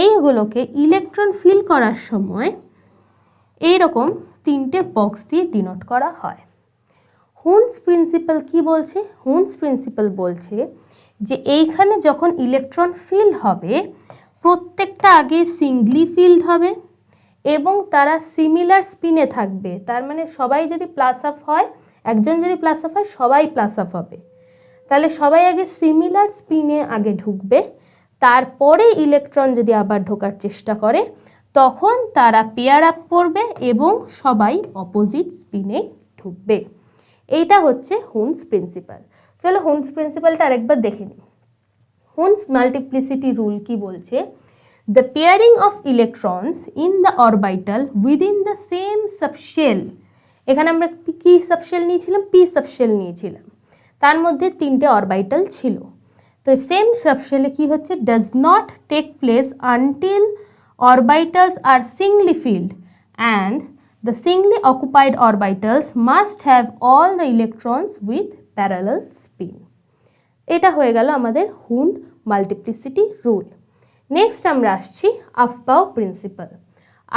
এইগুলোকে ইলেকট্রন ফিল করার সময় এইরকম তিনটে বক্স দিয়ে ডিনোট করা হয়। হুনস প্রিন্সিপাল কি বলছে? হুনস প্রিন্সিপাল বলছে যে এইখানে যখন ইলেকট্রন ফিল্ড হবে প্রত্যেকটা আগে সিঙ্গলি ফিল্ড হবে এবং তারা সিমিলার স্পিনে থাকবে। তার মানে সবাই যদি প্লাস আপ হয়, একজন যদি প্লাস আপ হয়, সবাই প্লাস আপ হবে। তাহলে সবাই আগে সিমিলার স্পিনে আগে ঢুকবে, তারপরে ইলেকট্রন যদি আবার ঢোকার চেষ্টা করে তখন তারা পেয়ার আপ করবে এবং সবাই অপোজিট স্পিনে ঢুকবে। এইটা হচ্ছে হুনস প্রিন্সিপাল। চলো হুনস প্রিন্সিপালটা আরেকবার দেখে নিই। হুনস মাল্টিপ্লিসিটি রুল কি বলছে? The pairing of electrons in the orbital within the same subshell, এখানে আমরা কি সাবশেল নিয়েছিলাম? পি সাবশেল নিয়েছিলাম, তার মধ্যে তিনটে অরবিটাল ছিল। তো সেম সাবশেলে কি হচ্ছে? Does not take place until orbitals are singly filled, and the singly occupied orbitals must have all the electrons with parallel spin. এটা হয়ে গেল আমাদের হুন মাল্টিপ্লিসিটি রুল। নেক্সট আমরা আসছি আফবাউ প্রিন্সিপাল।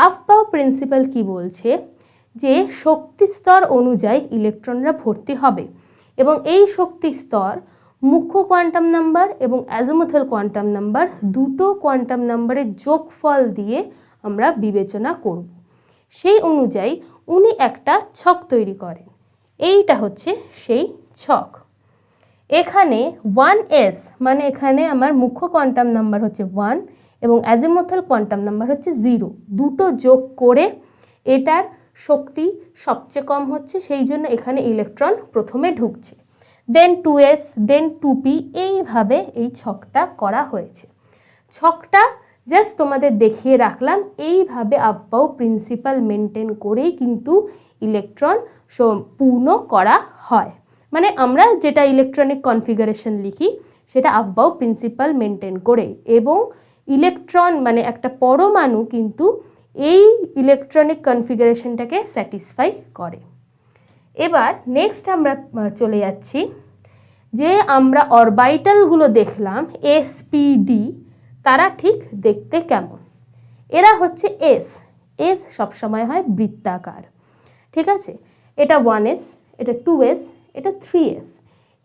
আফবাউ প্রিন্সিপাল কি বলছে? যে শক্তি স্তর অনুযায়ী ইলেকট্রনরা ভর্তি হবে এবং এই শক্তি স্তর মুখ্য কোয়ান্টাম নাম্বার এবং অ্যাজিমুথাল কোয়ান্টাম নাম্বার দুটো কোয়ান্টাম নাম্বারের যোগফল দিয়ে আমরা বিবেচনা করব। সেই অনুযায়ী উনি একটা ছক তৈরি করেন, এইটা হচ্ছে সেই ছক। এখানে 1s মানে এখানে আমার মুখ্য কোয়ান্টাম নাম্বার হচ্ছে 1 এবং অ্যাজিমুথাল কোয়ান্টাম নাম্বার হচ্ছে 0, দুটো যোগ করে এটার শক্তি সবচেয়ে কম হচ্ছে, সেই জন্য এখানে ইলেকট্রন প্রথমে ঢুকছে, দেন 2s, দেন 2p, এইভাবে এই ছকটা করা হয়েছে। ছকটা জাস্ট তোমাদের দেখিয়ে রাখলাম। এইভাবে আফবাউ প্রিন্সিপাল মেনটেন করেই কিন্তু ইলেকট্রন পূর্ণ করা হয়। মানে আমরা যেটা ইলেকট্রনিক কনফিগারেশন লিখি সেটা আফবাউ প্রিন্সিপাল মেনটেন করে, এবং ইলেকট্রন মানে একটা পরমাণু কিন্তু এই ইলেকট্রনিক কনফিগারেশনটাকে স্যাটিসফাই করে। এবার নেক্সট আমরা চলে যাচ্ছি যে আমরা অরবিটালগুলো দেখলাম SPD, তারা ঠিক দেখতে কেমন? এরা হচ্ছে এস, এস সবসময় হয় বৃত্তাকার। ঠিক আছে, এটা 1s, এটা 2s, এটা 3s।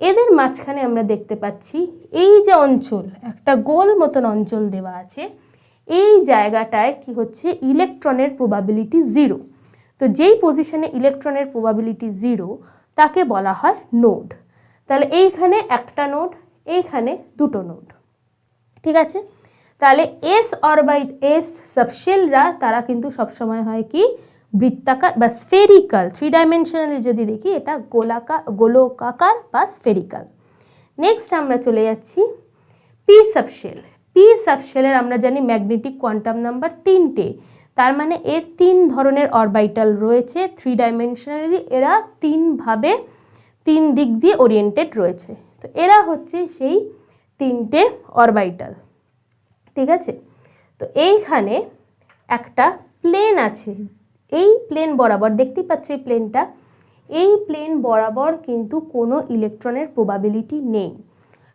এদের মাঝখানে আমরা দেখতে পাচ্ছি এই যে অঞ্চল, একটা গোল মতন অঞ্চল দেওয়া আছে, এই জায়গাটায় কি হচ্ছে, ইলেকট্রনের প্রবাবিলিটি 0। তো যেই পজিশনে ইলেকট্রনের প্রবাবিলিটি 0 তাকে বলা হয় নোড। তাহলে এইখানে একটা নোড, এইখানে দুটো নোড, ঠিক আছে। তাহলে এস সাবশেলরা তারা কিন্তু সবসময় হয় কি বৃত্তাকার বা স্ফেরিক্যাল। 3 ডাইমেনশনালি যদি দেখি এটা গোলকাকার বা স্ফেরিক্যাল। নেক্সট আমরা চলে যাচ্ছি পি সাবশেল। পি সাবশেলের আমরা জানি ম্যাগনেটিক কোয়ান্টাম নাম্বার 3টে, তার মানে এর 3 ধরনের অরবিটাল রয়েছে। 3 ডাইমেনশনালি এরা 3 দিক দিয়ে ওরিয়েন্টেড রয়েছে। তো এরা হচ্ছে সেই 3টে অরবিটাল, ঠিক আছে। তো এইখানে একটা প্লেন আছে, এই প্লেন বরাবর দেখতেই পাচ্ছ এই প্লেনটা, এই প্লেন বরাবর কিন্তু কোনো ইলেকট্রনের প্রবাবিলিটি নেই।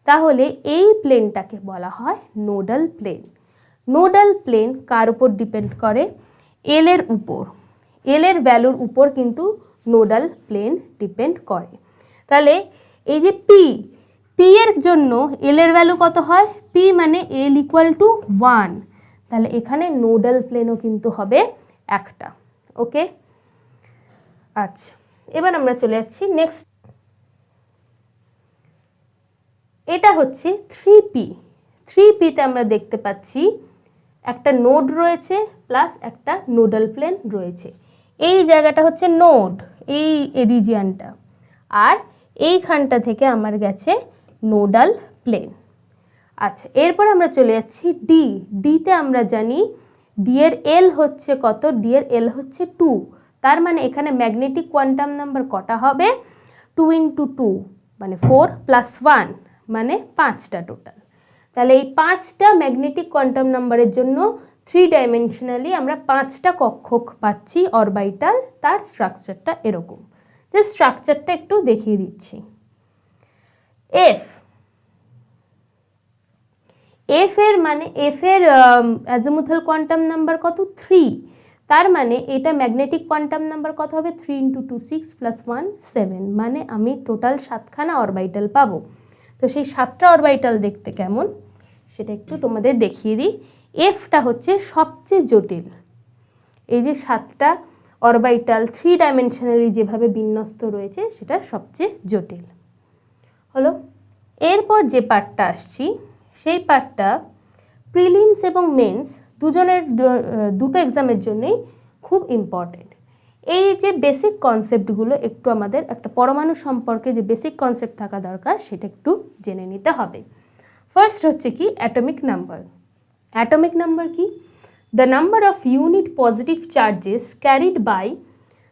তাহলে এই প্লেনটাকে বলা হয় নোডাল প্লেন। নোডাল প্লেন কার উপর ডিপেন্ড করে, এল এর উপর। এল এর ভ্যালুর উপর কিন্তু নোডাল প্লেন ডিপেন্ড করে। তাহলে এই যে পি এর জন্য এল এর ভ্যালু কত হয়, পি মানে এল ইকুয়াল টু 1, তাহলে এখানে নোডাল প্লেনও কিন্তু হবে একটা। ওকে, আচ্ছা এবার আমরা চলে যাচ্ছি নেক্সট। এটা হচ্ছে 3p। 3pতে আমরা দেখতে পাচ্ছি একটা নোড রয়েছে প্লাস একটা নোডাল প্লেন রয়েছে। এই জায়গাটা হচ্ছে নোড, এই রিজিয়নটা, আর এইখানটা থেকে আমার গেছে নোডাল প্লেন। আচ্ছা এরপর আমরা চলে যাচ্ছি ডিতে আমরা জানি ডি এর এল হচ্ছে কত, ডি এর এল হচ্ছে 2, তার মানে এখানে ম্যাগনেটিক কোয়ান্টাম নাম্বার কটা হবে, 2 × 2 মানে 4 + 1 মানে 5টা টোটাল। তাহলে এই 5টা ম্যাগনেটিক কোয়ান্টাম নাম্বারের জন্য 3 ডাইমেনশনালি আমরা 5টা কক্ষক পাচ্ছি অরবিটাল। তার স্ট্রাকচারটা এরকম, যে স্ট্রাকচারটা একটু দেখিয়ে দিচ্ছি। এফ এর অ্যাজিমুথাল কোয়ান্টাম নাম্বার কত, 3, তার মানে এটা ম্যাগনেটিক কোয়ান্টাম নাম্বার কত হবে, 3 × 2 6 + 1 7, মানে আমি টোটাল 7খানা অরবিটাল পাবো। তো সেই 7টা অরবিটাল দেখতে কেমন সেটা একটু তোমাদের দেখিয়ে দিই। এফটা হচ্ছে সবচেয়ে জটিল, এই যে 7টা অরবিটাল 3 ডাইমেনশনালি যেভাবে বিন্যস্ত রয়েছে সেটা সবচেয়ে জটিল হলো। এরপর যে পার্টটা আসছি সেই পার্টটা প্রিলিমস এবং মেন্স দুটো এক্সামের জন্যই খুব ইম্পর্টেন্ট। এই যে বেসিক কনসেপ্টগুলো একটু আমাদের একটা পরমাণু সম্পর্কে যে বেসিক কনসেপ্ট থাকা দরকার সেটা একটু জেনে নিতে হবে। ফার্স্ট হচ্ছে কি অ্যাটমিক নাম্বার। অ্যাটমিক নাম্বার কি, the number of unit positive charges carried by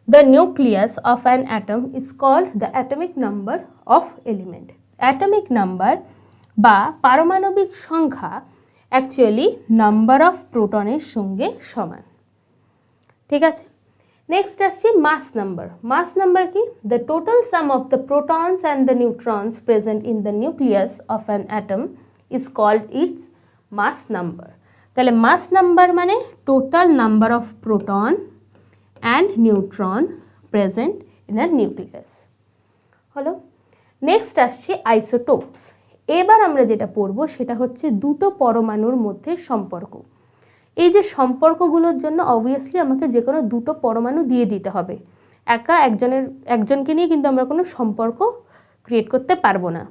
the nucleus of an atom is called the atomic number of element. Atomic number বা পারমাণবিক সংখ্যা অ্যাকচুয়ালি নাম্বার অফ প্রোটনের সঙ্গে সমান, ঠিক আছে। নেক্সট আসছে মাস নাম্বার। মাস নাম্বার কি, the total sum of the protons and the neutrons present in the nucleus of an atom is called its mass number. তাহলে মাস নাম্বার মানে total number of proton and neutron present in the nucleus হলো। Next আসছে isotopes. এবার আমরা যেটা পড়ব সেটা হচ্ছে দুটো পরমাণুর মধ্যে সম্পর্ক। এই যে সম্পর্কগুলোর জন্য অবভিয়াসলি আমাকে যে কোনো দুটো পরমাণু দিয়ে দিতে হবে। একজনকে নিয়ে কিন্তু আমরা কোনো সম্পর্ক ক্রিয়েট করতে পারবো না।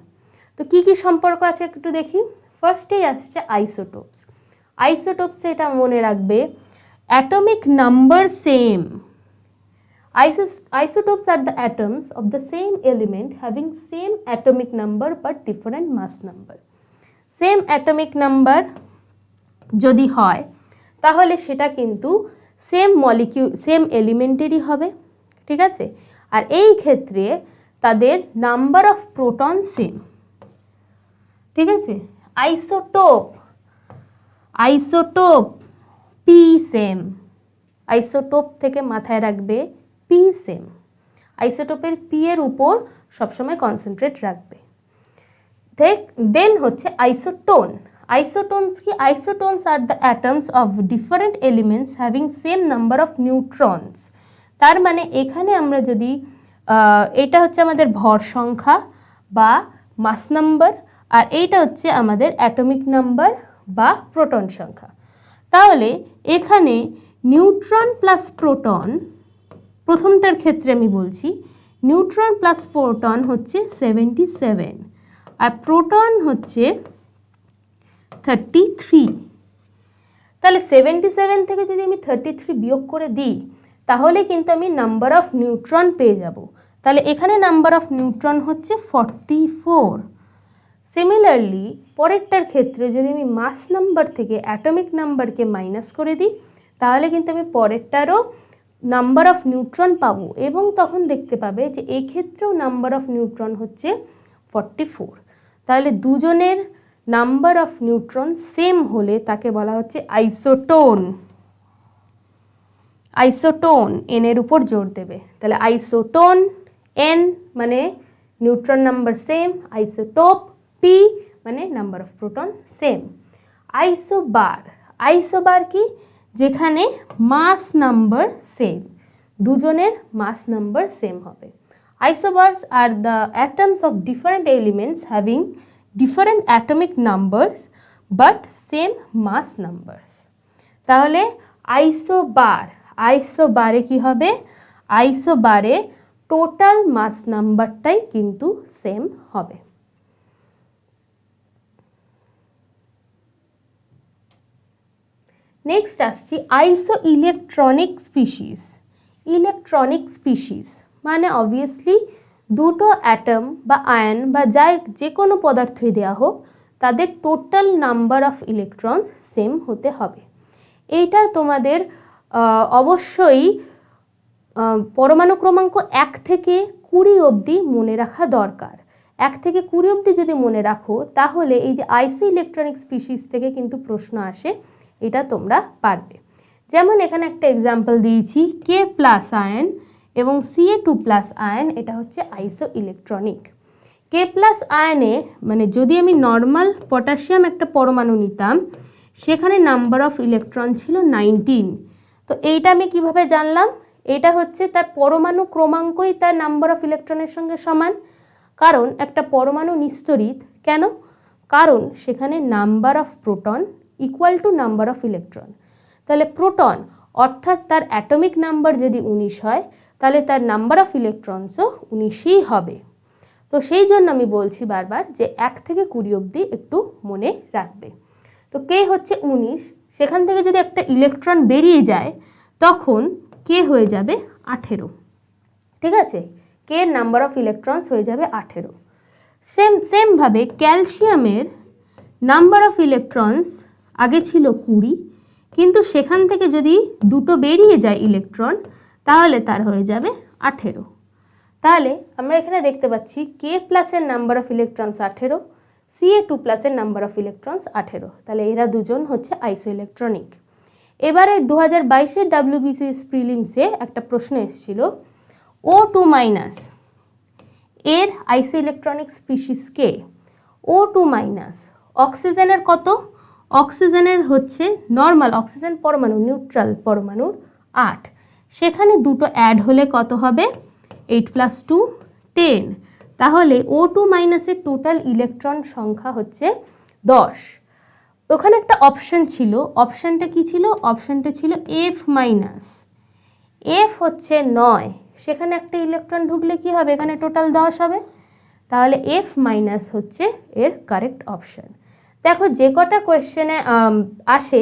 তো কি কি সম্পর্ক আছে একটু দেখি। ফার্স্টেই আসছে আইসোটোপস। আইসোটোপসে এটা মনে রাখবে atomic number same. Isotopes are the atoms of the same element having same atomic number but different mass number. Same atomic number যদি হয় তাহলে সেটা কিন্তু সেম মলিকিউল সেম এলিমেন্টেরই হবে, ঠিক আছে। আর এই ক্ষেত্রে তাদের নাম্বার অফ প্রোটন সেম, ঠিক আছে। Isotope P same. আইসোটোপ থেকে মাথায় রাখবে পি সেম। আইসোটোপের পি এর উপর সবসময় কনসেন্ট্রেট রাখবে। দেন হচ্ছে আইসোটোন। আইসোটোনস কি, isotones are the atoms of different elements having same number of neutrons. তার মানে এখানে আমরা যদি এটা হচ্ছে আমাদের ভর সংখ্যা বা মাস নাম্বার, আর এইটা হচ্ছে আমাদের অ্যাটমিক নাম্বার বা প্রোটন সংখ্যা। তাহলে এখানে নিউট্রন প্লাস প্রোটন, প্রথমটার ক্ষেত্রে আমি বলছি নিউট্রন প্লাস প্রোটন হচ্ছে 77 আর প্রোটন হচ্ছে 33। তাহলে 77 থেকে যদি আমি 33 বিয়োগ করে দিই তাহলে কিন্তু আমি নাম্বার অফ নিউট্রন পেয়ে যাব। তাহলে এখানে নাম্বার অফ নিউট্রন হচ্ছে 44। সিমিলারলি পরেরটার ক্ষেত্রে যদি আমি মাস নাম্বার থেকে অ্যাটমিক নাম্বারকে মাইনাস করে দিই তাহলে কিন্তু আমি পরেরটারও নাম্বার অফ নিউট্রন পাবো এবং তখন দেখতে পাবে যে এই ক্ষেত্রেও নাম্বার অফ নিউট্রন হচ্ছে 44। তাহলে দুজনের নাম্বার অফ নিউট্রন সেম হলে তাকে বলা হচ্ছে আইসোটোন। আইসোটোন এন এর উপর জোর দেবে, তাহলে আইসোটোন এন মানে neutron number same, isotope P মানে number of proton same. Isobar, isobar কি, যেখানে মাস নাম্বার সেম, দুজনের মাস নাম্বার সেম হবে। Isobars are the atoms of different elements having different atomic numbers but same mass numbers. তাহলে isobar, আইসোবারে কি হবে, আইসোবারে total মাস নাম্বারটাই কিন্তু same হবে। নেক্সট আসছি আইসো ইলেকট্রনিক স্পিসিস। ইলেকট্রনিক স্পিসিস মানে অবভিয়াসলি দুটো অ্যাটম বা আয়ন বা যে কোনো পদার্থই দেওয়া হোক তাদের total number of electron same হতে হবে। এইটা তোমাদের অবশ্যই পরমাণু ক্রমাঙ্ক 1 থেকে 20 অবধি মনে রাখা দরকার। 1 থেকে 20 অবধি যদি মনে রাখো তাহলে এই যে আইসো ইলেকট্রনিক স্পিসিস থেকে কিন্তু প্রশ্ন আসে, এটা তোমরা পারবে। যেমন এখানে একটা এক্সাম্পল দিয়েছি কে প্লাস আয়ন এবং Ca2+ আয়ন, এটা হচ্ছে আইসো ইলেকট্রনিক। কে প্লাস আয়নে মানে যদি আমি নর্মাল পটাশিয়াম একটা পরমাণু নিতাম সেখানে নাম্বার অফ ইলেকট্রন ছিল 19। তো এইটা আমি কিভাবে জানলাম, এটা হচ্ছে তার পরমাণু ক্রমাঙ্কই তার নাম্বার অফ ইলেকট্রনের সঙ্গে সমান, কারণ একটা পরমাণু নিস্তড়িত। কেন? কারণ সেখানে number of proton equal to number of electron. তাহলে প্রোটন অর্থাৎ তার অ্যাটমিক নাম্বার যদি 19 হয় তাহলে তার নাম্বার অফ ইলেকট্রনসও 19ই হবে। তো সেই জন্য আমি বলছি বারবার যে 1 থেকে 20 অবধি একটু মনে রাখবে। তো কে হচ্ছে 19, সেখান থেকে যদি একটা ইলেকট্রন বেরিয়ে যায় তখন কে হয়ে যাবে 18। ঠিক আছে, কে এর নাম্বার অফ ইলেকট্রনস হয়ে যাবে 18। সেমভাবে ক্যালসিয়ামের নাম্বার অফ ইলেকট্রনস আগে ছিল 20, কিন্তু সেখান থেকে যদি দুটো বেরিয়ে যায় ইলেকট্রন তাহলে তার হয়ে যাবে 18। তাহলে আমরা এখানে দেখতে পাচ্ছি কে প্লাসের number of electrons 18, Ca2+ number of electrons 18। তাহলে এরা দুজন হচ্ছে আইসো ইলেকট্রনিক। এবারে 2022-এর WBCS প্রিলিমসে একটা প্রশ্ন এসেছিল O2- এর আইসো ইলেকট্রনিক স্পিসিস কে। O2- অক্সিজেনের কত, অক্সিজেনের হচ্ছে নর্মাল অক্সিজেন পরমাণু নিউট্রাল পরমাণুর 8, সেখানে দুটো অ্যাড হলে কত হবে 8 + 2 10। তাহলে O2- এর টোটাল ইলেকট্রন সংখ্যা হচ্ছে 10। ওখানে একটা অপশন ছিল, অপশানটা কি ছিল, অপশানটা ছিল F-, F হচ্ছে 9, সেখানে একটা ইলেকট্রন ঢুকলে কি হবে, এখানে টোটাল 10 হবে। তাহলে F- হচ্ছে এর কারেক্ট অপশান। দেখো যে কটা কোয়েশ্চেনে আসে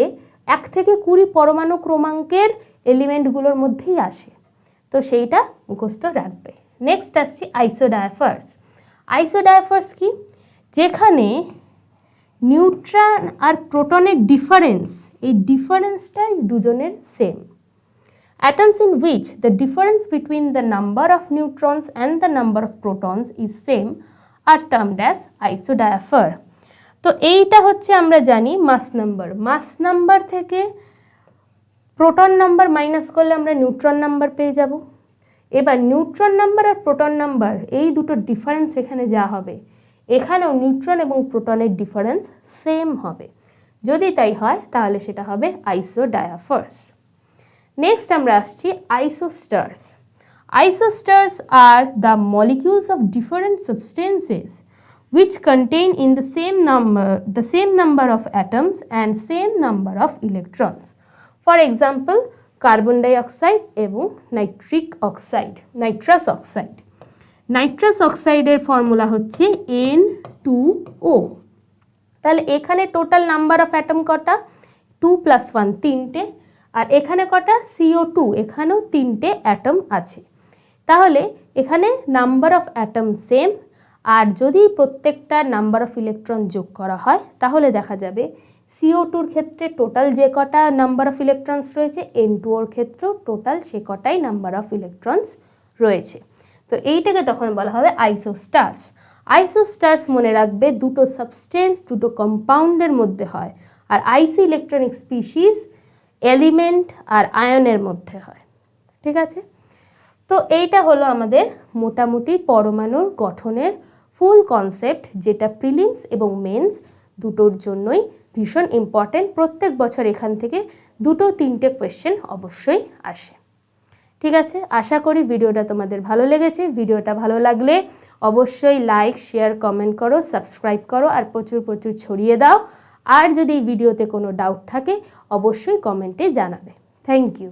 1 থেকে 20 পরমাণু ক্রমাঙ্কের এলিমেন্টগুলোর মধ্যেই আসে, তো সেইটা মুখস্থ রাখবে। নেক্সট আসছি আইসোডায়াফার্স। আইসোডায়াফার্স কি, যেখানে নিউট্রন আর প্রোটনের ডিফারেন্স, এই ডিফারেন্সটাই দুজনের same. Atoms in which the difference between the number of neutrons and the number of protons is same are termed as isodiapher. তো এইটা হচ্ছে আমরা জানি মাস নাম্বার। মাস নাম্বার থেকে প্রোটন নাম্বার মাইনাস করলে আমরা নিউট্রন নাম্বার পেয়ে যাব। এবার নিউট্রন নাম্বার আর প্রোটন নাম্বার এই দুটো ডিফারেন্স এখানে যা হবে, এখানেও নিউট্রন এবং প্রোটনের ডিফারেন্স সেম হবে। যদি তাই হয় তাহলে সেটা হবে আইসোডায়াফার্স। নেক্সট আমরা আসছি আইসোস্টার্স। Isostars are the molecules of different substances which contain in the same number of atoms and same number of electrons. For example, carbon dioxide এবং nitrous oxide. নাইট্রাস অক্সাইডের ফর্মুলা হচ্ছে N2O। তাহলে এখানে টোটাল নাম্বার অফ অ্যাটম কটা? 2 + 1 তিনটে, আর এখানে কটা? CO2, এখানেও তিনটে অ্যাটম আছে। তাহলে এখানে নাম্বার অফ অ্যাটম সেম, আর যদি প্রত্যেকটা নাম্বার অফ ইলেকট্রন যোগ করা হয় তাহলে দেখা যাবে CO2-র ক্ষেত্রে টোটাল যে কটা নাম্বার অফ ইলেকট্রনস রয়েছে, N2O-র ক্ষেত্রেও টোটাল সে কটাই নাম্বার অফ ইলেকট্রনস রয়েছে। তো এইটাকে তখন বলা হবে আইসোস্টার্স। আইসোস্টার্স মনে রাখবে দুটো সাবস্টেন্স, দুটো কম্পাউন্ডের মধ্যে হয়, আর আইসি ইলেকট্রনিক স্পিসিস এলিমেন্ট আর আয়নের মধ্যে হয়। ঠিক আছে? তো এইটা হলো আমাদের মোটামুটি পরমাণুর গঠনের ফুল কনসেপ্ট, যেটা প্রিলিমস এবং মেন্স দুটোর জন্যই ভীষণ ইম্পর্টেন্ট। প্রত্যেক বছর এখান থেকে 2-3টে কোয়েশ্চেন অবশ্যই আসে। ঠিক আছে, আশা করি ভিডিওটা তোমাদের ভালো লেগেছে। ভিডিওটা ভালো লাগলে অবশ্যই লাইক, শেয়ার, কমেন্ট করো, সাবস্ক্রাইব করো, আর প্রচুর প্রচুর ছড়িয়ে দাও। আর যদি এই ভিডিওতে কোনো ডাউট থাকে অবশ্যই কমেন্টে জানাবে। Thank you.